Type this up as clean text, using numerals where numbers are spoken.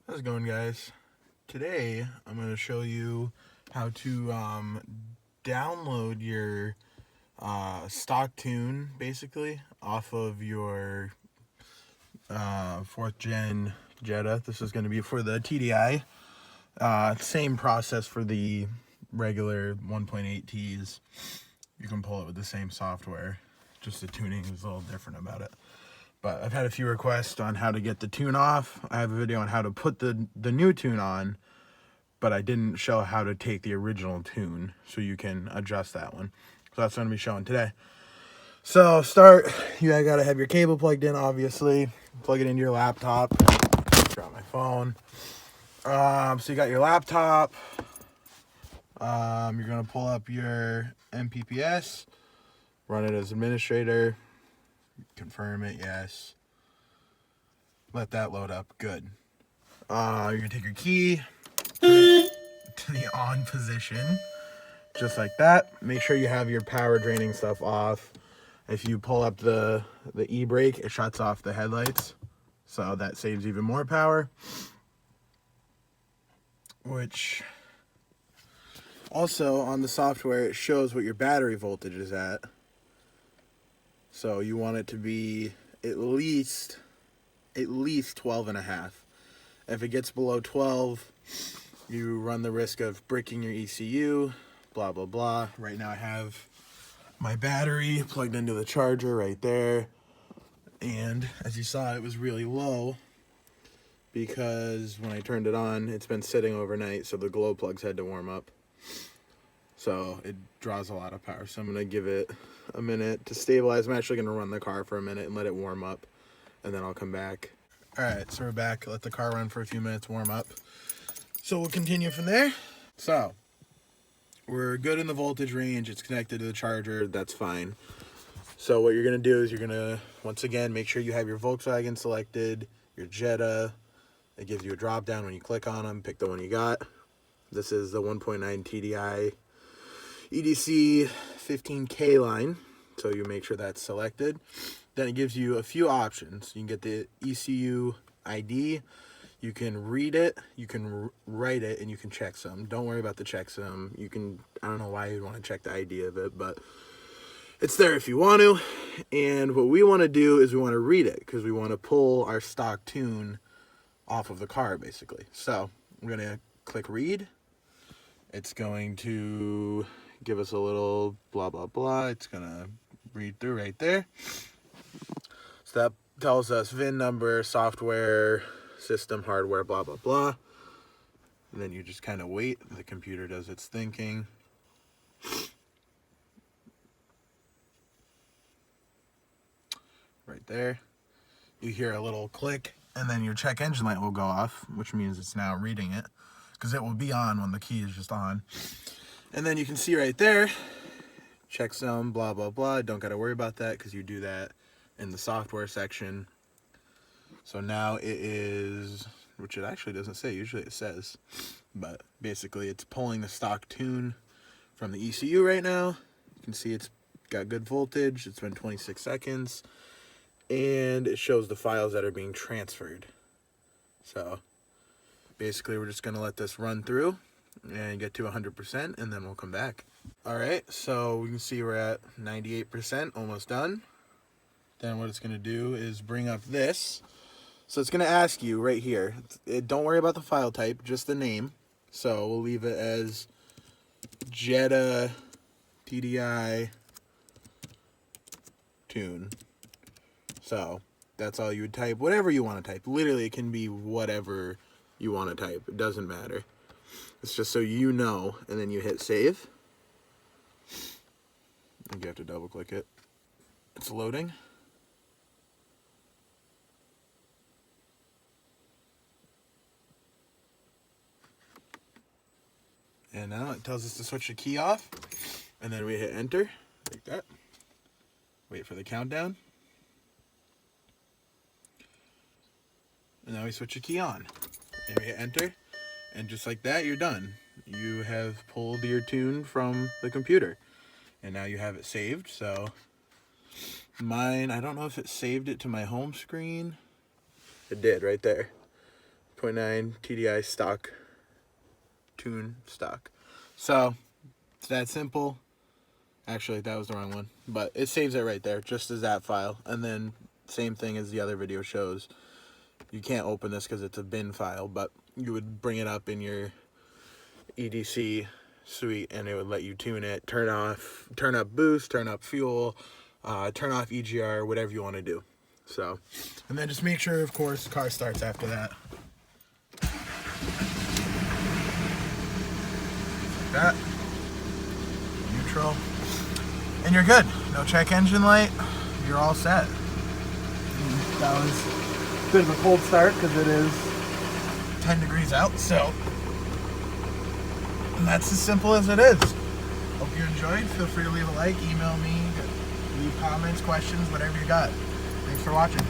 How's it going, guys? Today I'm going to show you how to download your stock tune basically off of your 4th gen Jetta. This is going to be for the TDI. Same process for the regular 1.8 Ts. You can pull it with the same software. Just the tuning is a little different about it. But I've had a few requests on how to get the tune off. I have a video on how to put the new tune on, but I didn't show how to take the original tune, so you can adjust that one. So that's what I'm going to be showing today. So you gotta have your cable plugged in, obviously. Plug it into your laptop. Drop my phone. So you got your laptop. You're gonna pull up your MPPS, run it as administrator, confirm it, yes. Let that load up, good. You're gonna take your key, put it to the on position, just like that. Make sure you have your power draining stuff off. If you pull up the e-brake, it shuts off the headlights, so that saves even more power. Which also on the software, it shows what your battery voltage is at. So you want it to be at least 12 and a half. If it gets below 12, you run the risk of breaking your ECU, blah, blah, blah. Right now I have my battery plugged into the charger right there. And as you saw, it was really low because when I turned it on, it's been sitting overnight, so the glow plugs had to warm up. So it draws a lot of power. So I'm going to give it a minute to stabilize. I'm actually going to run the car for a minute and let it warm up, and then I'll come back. All right, so we're back. Let the car run for a few minutes, warm up. So we'll continue from there. So we're good in the voltage range. It's connected to the charger. That's fine. So what you're going to do is you're going to, once again, make sure you have your Volkswagen selected, your Jetta. It gives you a drop down when you click on them. Pick the one you got. This is the 1.9 TDI EDC 15K line. So you make sure that's selected. Then it gives you a few options. You can get the ECU ID. You can read it, you can write it, and you can checksum. Don't worry about the checksum. You can, I don't know why you'd want to check the ID of it, but it's there if you want to. And what we want to do is we want to read it because we want to pull our stock tune off of the car, basically. So we're going to click read. It's going to give us a little blah, blah, blah. It's going to read through right there. So that tells us VIN number, software, system, hardware, blah, blah, blah. And then you just kind of wait. The computer does its thinking. Right there. You hear a little click, and then your check engine light will go off, which means it's now reading it, because it will be on when the key is just on. And then you can see right there, checksum, blah, blah, blah. Don't got to worry about that because you do that in the software section. So now it is, which it actually doesn't say, usually it says, but basically it's pulling the stock tune from the ECU right now. You can see it's got good voltage. It's been 26 seconds. And it shows the files that are being transferred. So basically we're just going to let this run through and get to 100%, and then we'll come back. All right, so we can see we're at 98%, almost done. Then what it's going to do is bring up this. So it's going to ask you right here. Don't worry about the file type, just the name. So we'll leave it as Jetta TDI tune. So that's all you would type. Whatever you want to type. Literally, it can be whatever you want to type. It doesn't matter. It's just so you know, and then you hit save. I think you have to double click it. It's loading. And now it tells us to switch the key off. And then we hit enter, like that. Wait for the countdown. And now we switch the key on. And we hit enter. And just like that, you're done. You have pulled your tune from the computer. And now you have it saved. So mine, I don't know if it saved it to my home screen. It did right there. 3.9 TDI stock, tune stock. So it's that simple. Actually, that was the wrong one, but it saves it right there, just as that file. And then same thing as the other video shows. You can't open this because it's a bin file, but you would bring it up in your EDC suite and it would let you tune it, turn up boost, turn up fuel, turn off EGR, whatever you want to do. So, and then just make sure, of course, the car starts after that. Like that. Neutral. And you're good. No check engine light. You're all set. And that was a bit of a cold start because it is 10 degrees out, so. And that's as simple as it is. Hope you enjoyed. Feel free to leave a like, email me, leave comments, questions, whatever you got. Thanks for watching.